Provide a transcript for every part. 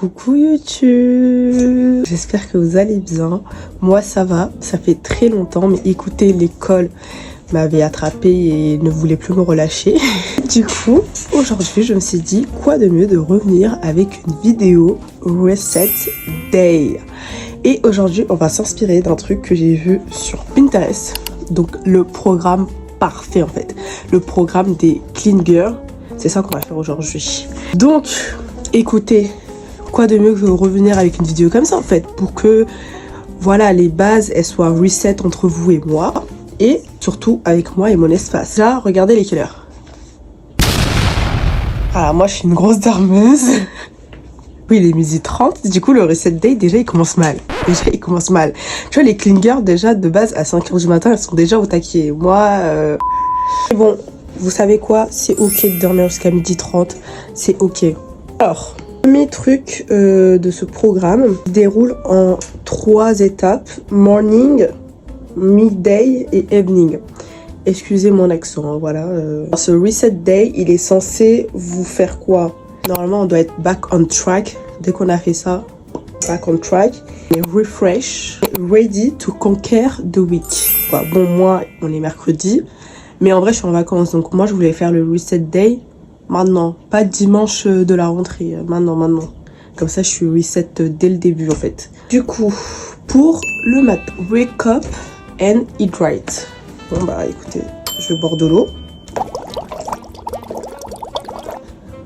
Coucou YouTube, j'espère que vous allez bien. Moi ça va, ça fait très longtemps, mais écoutez, l'école m'avait attrapée et ne voulait plus me relâcher. Du coup, aujourd'hui je me suis dit, quoi de mieux de revenir avec une vidéo Reset Day. Et aujourd'hui on va s'inspirer d'un truc que j'ai vu sur Pinterest. Donc le programme parfait en fait, le programme des Clean Girls. C'est ça qu'on va faire aujourd'hui. Donc écoutez, quoi de mieux que revenir avec une vidéo comme ça en fait, pour que voilà, les bases elles soient reset entre vous et moi, et surtout avec moi et mon espace. Là, regardez les quelle heure. Ah, moi je suis une grosse dormeuse. Oui, il est 12h30, du coup le reset day déjà il commence mal. Tu vois, les clean girls déjà de base à 5h du matin elles sont déjà au taquet. Moi bon, vous savez quoi, c'est ok de dormir jusqu'à 12h30, c'est ok. Alors, premier truc de ce programme déroule en 3 étapes: morning, midday et evening. Excusez mon accent, hein, voilà. Ce reset day, il est censé vous faire quoi? Normalement, on doit être back on track. Dès qu'on a fait ça, back on track. Et refresh, ready to conquer the week. Quoi. Bon, moi, on est mercredi, mais en vrai, je suis en vacances. Donc moi, je voulais faire le reset day maintenant, pas dimanche de la rentrée, maintenant. Comme ça, je suis reset dès le début, en fait. Du coup, pour le matin, wake up and hydrate. Bon, bah, écoutez, je vais boire de l'eau.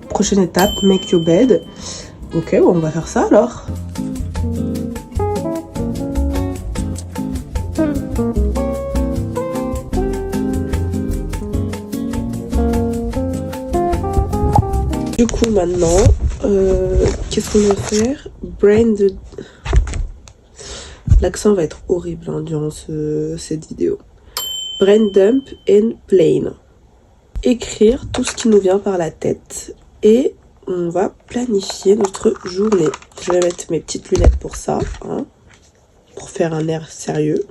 Prochaine étape, make your bed. Ok, bon, on va faire ça, alors. Du coup, maintenant, qu'est-ce qu'on va faire? Brain de... L'accent va être horrible hein, durant cette vidéo. Brain dump and plain. Écrire tout ce qui nous vient par la tête. Et on va planifier notre journée. Je vais mettre mes petites lunettes pour ça, hein, pour faire un air sérieux.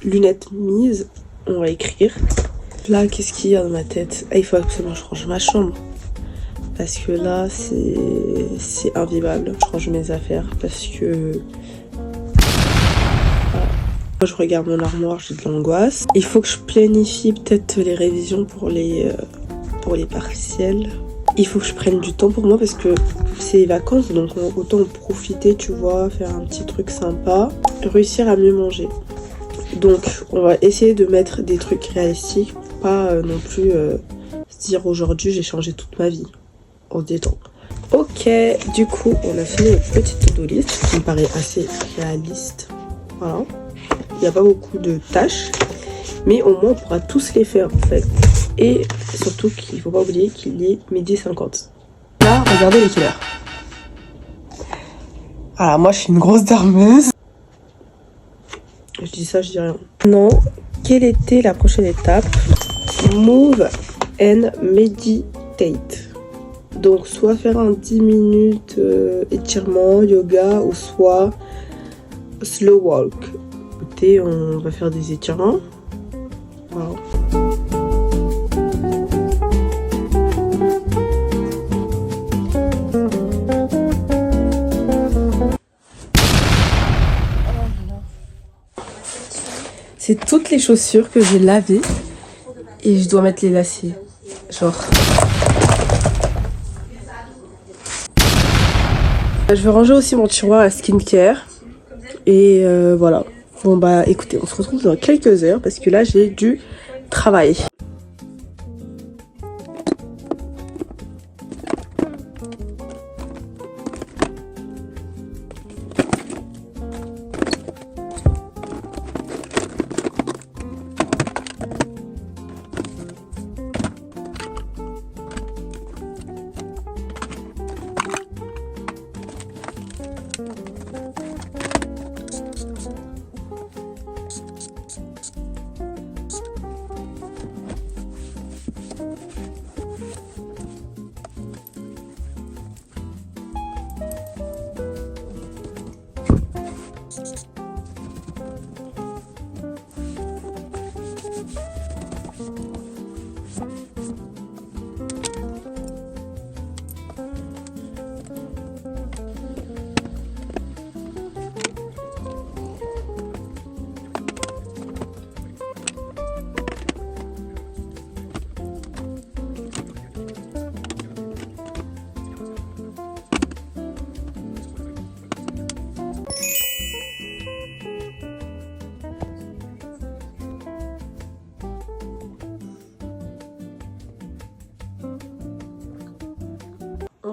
Lunettes mises, on va écrire. Là, qu'est-ce qu'il y a dans ma tête? Ah, il faut absolument que je range ma chambre. Parce que là, c'est invivable. Je range mes affaires parce que... Moi, je regarde mon armoire, j'ai de l'angoisse. Il faut que je planifie peut-être les révisions pour les partiels. Il faut que je prenne du temps pour moi parce que c'est les vacances, donc autant en profiter, tu vois, faire un petit truc sympa. Réussir à mieux manger. Donc, on va essayer de mettre des trucs réalistiques. Pas non plus se dire aujourd'hui j'ai changé toute ma vie. On se détend. Ok, du coup on a fait une petite to-do list qui me paraît assez réaliste. Voilà. Il n'y a pas beaucoup de tâches, mais au moins on pourra tous les faire en fait. Et surtout qu'il ne faut pas oublier qu'il est 12h50. Là, regardez les quelle heure. Voilà, moi je suis une grosse dormeuse. Je dis ça, je dis rien. Non, quelle était la prochaine étape? Move and meditate. Donc soit faire un 10 minutes étirement, yoga, ou soit slow walk. Écoutez, on va faire des étirements. Voilà. C'est toutes les chaussures que j'ai lavées et je dois mettre les lacets. Genre. Je vais ranger aussi mon tiroir à skincare. Et voilà. Bon bah écoutez, on se retrouve dans quelques heures parce que là j'ai du travail.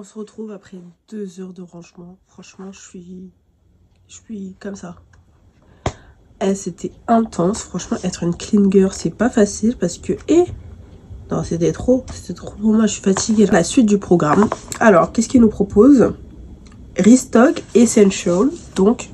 On se retrouve après 2 heures de rangement. Franchement, je suis comme ça. C'était intense. Franchement, être une clean girl, c'est pas facile parce que... non, c'était trop pour moi, je suis fatiguée. La suite du programme. Alors, qu'est-ce qu'il nous propose? Restock Essential. Donc,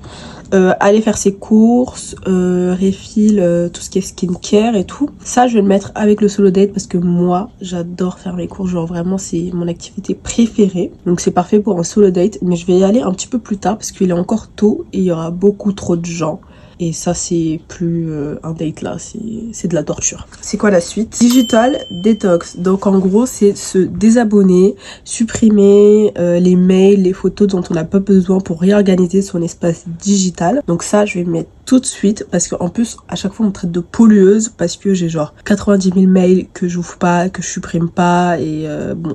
aller faire ses courses, refill, tout ce qui est skincare et tout. Ça, je vais le mettre avec le solo date parce que moi, j'adore faire mes courses. Genre, vraiment, c'est mon activité préférée. Donc, c'est parfait pour un solo date. Mais je vais y aller un petit peu plus tard parce qu'il est encore tôt et il y aura beaucoup trop de gens. Et ça, c'est plus un date là, c'est de la torture. C'est quoi la suite? Digital Detox. Donc en gros, c'est se désabonner, supprimer les mails, les photos dont on n'a pas besoin pour réorganiser son espace digital. Donc ça, je vais mettre tout de suite parce qu'en plus, à chaque fois, on me traite de pollueuse parce que j'ai genre 90 000 mails que j'ouvre pas, que je supprime pas et bon...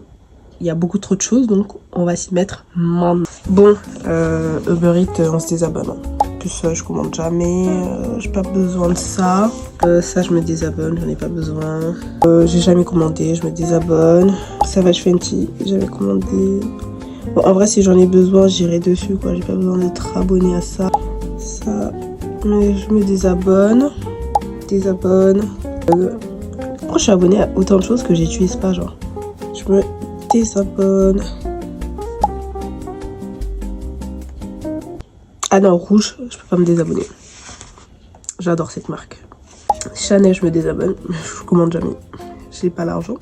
Il y a beaucoup trop de choses, donc on va s'y mettre maintenant. Bon, Uber Eats, on se désabonne. En plus, je commande jamais, j'ai pas besoin de ça. Ça, je me désabonne, j'en ai pas besoin. J'ai jamais commandé, je me désabonne. Savage Fenty, j'avais commandé. Bon, en vrai, si j'en ai besoin, j'irai dessus, quoi. J'ai pas besoin d'être abonné à ça. Ça, mais je me désabonne. Désabonne. Pourquoi je suis abonnée à autant de choses que j'utilise pas, genre? Je me désabonne. Ah non, rouge, je peux pas me désabonner. J'adore cette marque. Chanel, je me désabonne. Je commande jamais. J'ai pas l'argent.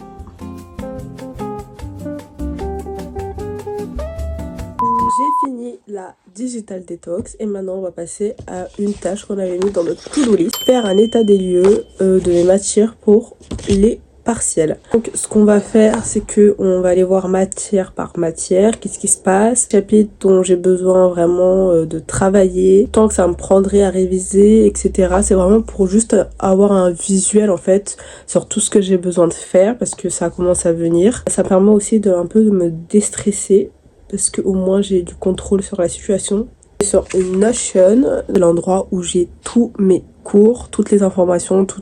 J'ai fini la digital detox et maintenant on va passer à une tâche qu'on avait mis dans notre to-do list. Faire un état des lieux de mes matières pour les partiel. Donc ce qu'on va faire, c'est que on va aller voir matière par matière, qu'est-ce qui se passe, chapitre dont j'ai besoin vraiment de travailler, tant que ça me prendrait à réviser, etc. C'est vraiment pour juste avoir un visuel en fait sur tout ce que j'ai besoin de faire parce que ça commence à venir. Ça permet aussi de un peu de me déstresser parce que au moins j'ai du contrôle sur la situation. Sur une Notion, l'endroit où j'ai tous mes cours, toutes les informations, tout,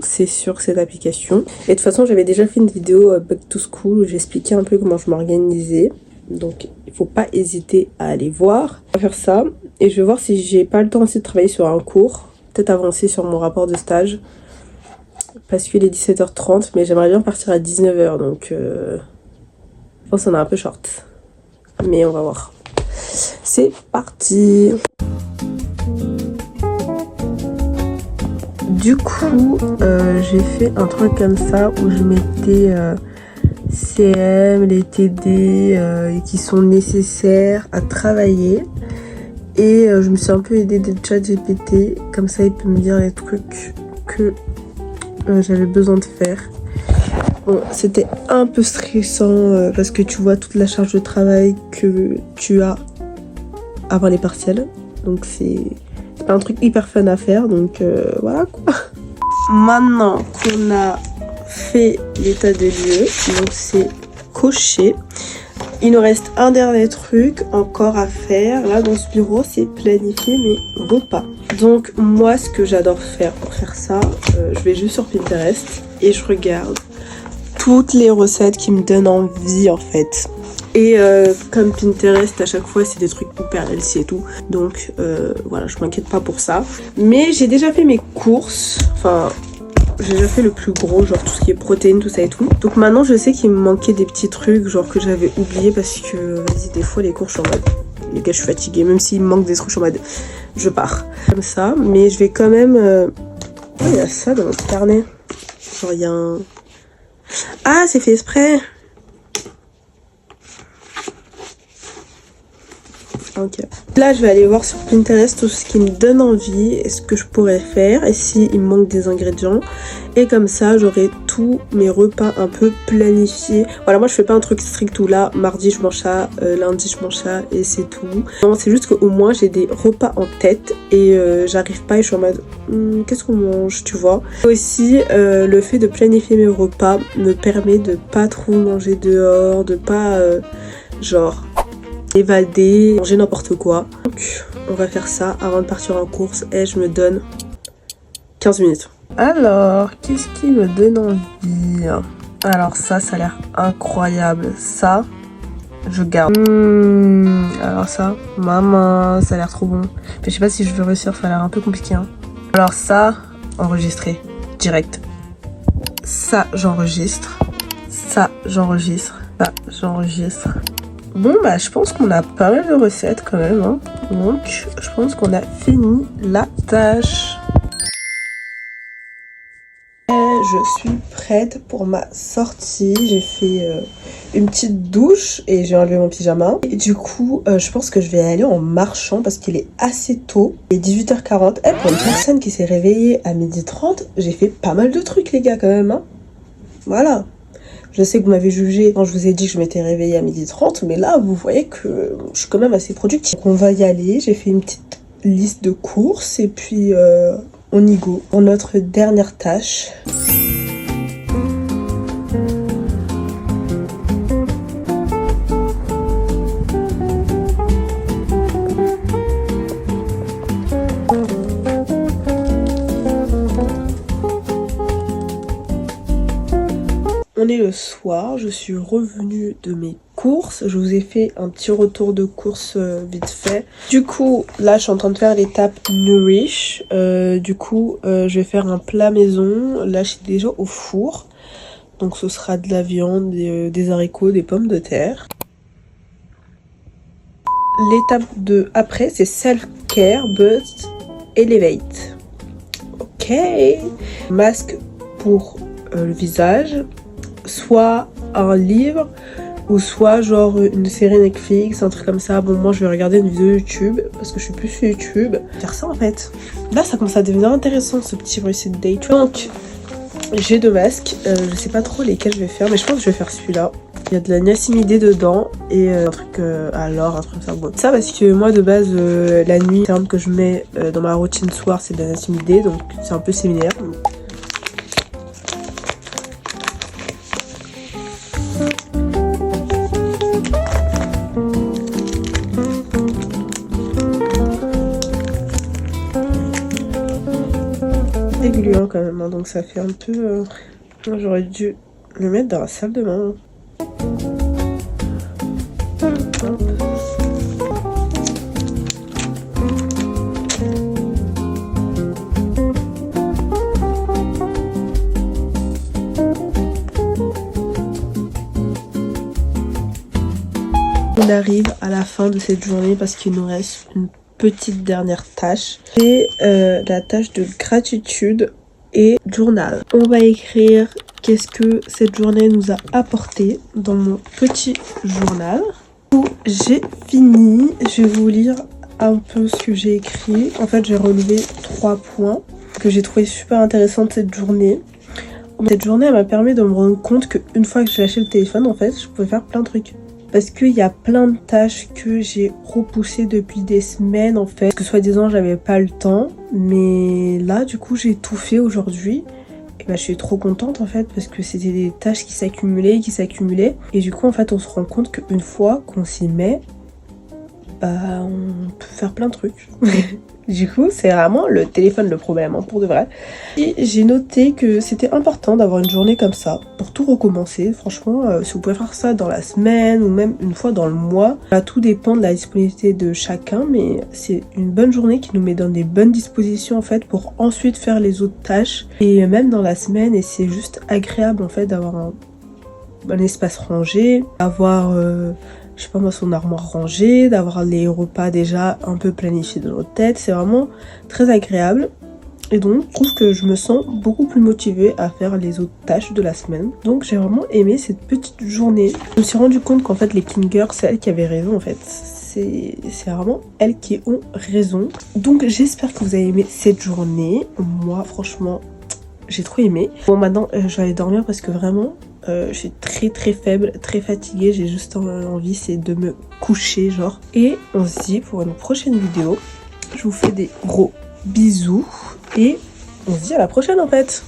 c'est sur cette application. Et de toute façon, j'avais déjà fait une vidéo Back to School où j'expliquais un peu comment je m'organisais. Donc, il faut pas hésiter à aller voir. On va faire ça. Et je vais voir si j'ai pas le temps aussi de travailler sur un cours. Peut-être avancer sur mon rapport de stage. Parce qu'il est 17h30, mais j'aimerais bien partir à 19h. Donc, je pense qu'on est un peu short. Mais on va voir. C'est parti. Du coup, j'ai fait un truc comme ça où je mettais CM, les TD qui sont nécessaires à travailler. Et je me suis un peu aidée de ChatGPT. Comme ça, il peut me dire les trucs que j'avais besoin de faire. Bon, c'était un peu stressant parce que tu vois toute la charge de travail que tu as avant les partiels. Donc c'est pas un truc hyper fun à faire. Donc voilà quoi. Maintenant qu'on a fait l'état des lieux, donc c'est coché. Il nous reste un dernier truc encore à faire. Là dans ce bureau, c'est planifier mes repas. Donc moi ce que j'adore faire pour faire ça, je vais juste sur Pinterest et je regarde toutes les recettes qui me donnent envie en fait. Et comme Pinterest à chaque fois c'est des trucs hyper healthy et tout. Donc voilà, je m'inquiète pas pour ça. Mais j'ai déjà fait mes courses. Enfin, j'ai déjà fait le plus gros, genre tout ce qui est protéines, tout ça et tout. Donc maintenant je sais qu'il me manquait des petits trucs genre que j'avais oublié parce que vas-y, des fois les courses je suis en mode les gars je suis fatiguée. Même s'il me manque des trucs je suis en mode je pars. Comme ça, mais je vais quand même... Oh, il y a ça dans notre carnet. Genre il y a un... Ah, c'est fait exprès. Ok. Là, je vais aller voir sur Pinterest tout ce qui me donne envie et ce que je pourrais faire et s'il me manque des ingrédients. Et comme ça, j'aurai tous mes repas un peu planifiés. Voilà, moi, je fais pas un truc strict où là, mardi, je mange ça, lundi, je mange ça et c'est tout. Non, c'est juste qu'au moins, j'ai des repas en tête et j'arrive pas et je suis en mode qu'est-ce qu'on mange, tu vois. Aussi, le fait de planifier mes repas me permet de pas trop manger dehors, de pas genre... évader, manger n'importe quoi. Donc on va faire ça avant de partir en course et je me donne 15 minutes. Alors, qu'est-ce qui me donne envie? Alors ça a l'air incroyable. Ça, je garde. Alors ça, maman, ça a l'air trop bon. Mais je sais pas si je vais réussir, ça a l'air un peu compliqué. Hein. Alors ça, enregistrer, direct. Ça, j'enregistre. Ça, j'enregistre. Ça, j'enregistre. Bon, bah, je pense qu'on a pas mal de recettes quand même. Hein. Donc, je pense qu'on a fini la tâche. Je suis prête pour ma sortie. J'ai fait une petite douche et j'ai enlevé mon pyjama. Et du coup, je pense que je vais aller en marchant parce qu'il est assez tôt. Il est 18h40. Et pour une personne qui s'est réveillée à 12h30, j'ai fait pas mal de trucs, les gars, quand même. Hein. Voilà. Je sais que vous m'avez jugé quand je vous ai dit que je m'étais réveillée à 12h30, mais là, vous voyez que je suis quand même assez productive. Donc on va y aller. J'ai fait une petite liste de courses et puis on y go pour notre dernière tâche. On est le soir, je suis revenue de mes courses, je vous ai fait un petit retour de courses vite fait. Du coup, là je suis en train de faire l'étape Nourish, je vais faire un plat maison, là je suis déjà au four. Donc ce sera de la viande, des haricots, des pommes de terre. L'étape de après c'est Self-Care Boost Elevate. Ok, masque pour le visage. Soit un livre ou soit genre une série Netflix, un truc comme ça. Bon, moi je vais regarder une vidéo YouTube parce que je suis plus sur YouTube. Faire ça en fait. Là ça commence à devenir intéressant ce petit reset date. Donc j'ai 2 masques, je sais pas trop lesquels je vais faire, mais je pense que je vais faire celui-là. Il y a de la niacinidée dedans et un truc un truc comme ça. Bon. Ça parce que moi de base la nuit, le terme que je mets dans ma routine soir c'est de la niacinidée, donc c'est un peu similaire. Gluant quand même, hein, donc ça fait un peu... J'aurais dû le mettre dans la salle de bain. On arrive à la fin de cette journée parce qu'il nous reste une petite dernière tâche. C'est la tâche de gratitude et journal. On va écrire qu'est-ce que cette journée nous a apporté dans mon petit journal. J'ai fini, je vais vous lire un peu ce que j'ai écrit. En fait, j'ai relevé 3 points que j'ai trouvé super intéressants de cette journée. Cette journée, elle m'a permis de me rendre compte qu'une fois que j'ai lâché le téléphone, en fait, je pouvais faire plein de trucs. Parce qu'il y a plein de tâches que j'ai repoussées depuis des semaines en fait. Parce que soi-disant j'avais pas le temps. Mais là du coup j'ai tout fait aujourd'hui. Et bah je suis trop contente en fait. Parce que c'était des tâches qui s'accumulaient. Et du coup en fait on se rend compte qu'une fois qu'on s'y met, bah on peut faire plein de trucs. Du coup, c'est vraiment le téléphone le problème, hein, pour de vrai. Et j'ai noté que c'était important d'avoir une journée comme ça, pour tout recommencer. Franchement, si vous pouvez faire ça dans la semaine, ou même une fois dans le mois, là, tout dépend de la disponibilité de chacun, mais c'est une bonne journée qui nous met dans des bonnes dispositions, en fait, pour ensuite faire les autres tâches. Et même dans la semaine, et c'est juste agréable, en fait, d'avoir un espace rangé, d'avoir... je sais pas moi, son armoire rangée, d'avoir les repas déjà un peu planifiés dans notre tête. C'est vraiment très agréable. Et donc, je trouve que je me sens beaucoup plus motivée à faire les autres tâches de la semaine. Donc, j'ai vraiment aimé cette petite journée. Je me suis rendu compte qu'en fait, les clingers, c'est elles qui avaient raison en fait. C'est vraiment elles qui ont raison. Donc, j'espère que vous avez aimé cette journée. Moi, franchement, j'ai trop aimé. Bon, maintenant, je vais aller dormir parce que vraiment... je suis très faible, très fatiguée, j'ai juste envie c'est de me coucher genre. Et on se dit pour une prochaine vidéo. Je vous fais des gros bisous et on se dit à la prochaine en fait.